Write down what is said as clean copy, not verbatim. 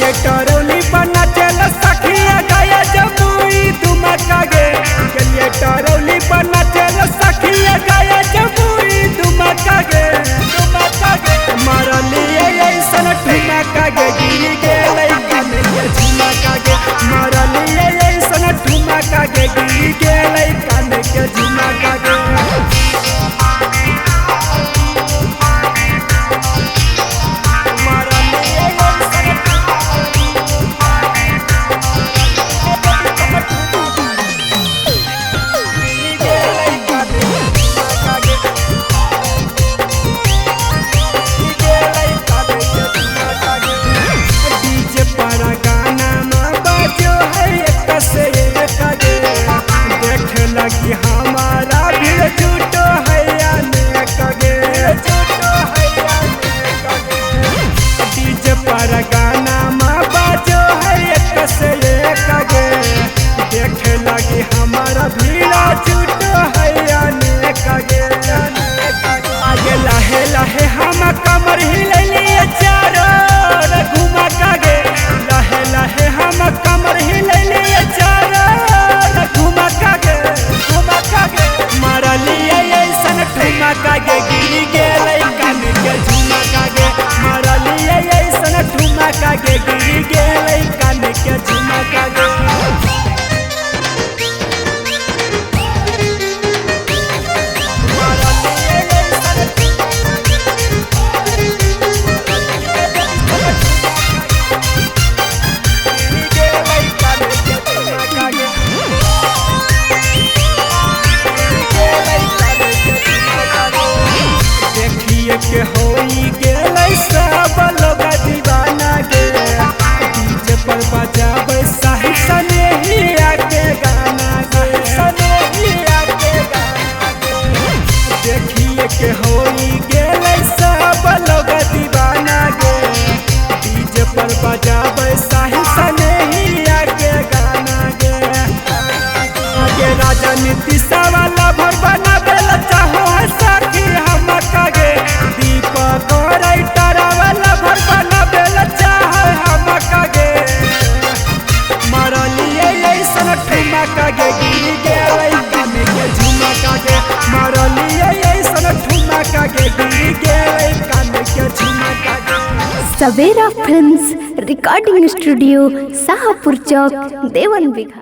चलिए टरौली बना चल सखिया गया जमुई दुमका गे चलिए टरौली बना चल सखिया गया जमुई दुमका गे मरलिए ऐसन ठुमका गे गिरी गेलै काने के झुमका गे मरलिए ऐसन ठुमका गे गिरी गेलै काने के झुमका गे कि हमारा भीड़ जुटो है डीजे पर गाना माँ बाजो है एक से एक गे देखे लगी हमारा भीड़ जुटो है गे आगे लहे लहे हम कमर हिलैलिए चारों घुमा गे लहे लहे हम कमर हिलैलिए चारों घुमा गे मरलिए ऐसन ठुमका गे गिरी गेलै काने के झुमका गे मरलिए ऐसन ठुमका गे गिरी गेलै काने के झुमका गे के होई गेलै सब लोग दीवाना गे डीजे पर बजाबै साही सनेहिया के गाना गे देखिए के होई गेलै सब लोग दीवाना गे डीजे पर बजाबै साही सनेहिया के गाना गे आगे राजनीति सवाला भर बना देल चाहो सखी हमका गे ठुमका गे गिरी गेलै काने के झुमका गे मरलिए ऐसन ठुमका गे गिरी गेलै काने के झुमका गे सवेरा फिल्म्स रिकॉर्डिंग स्टूडियो शाहपुर चौक देवन बिघा।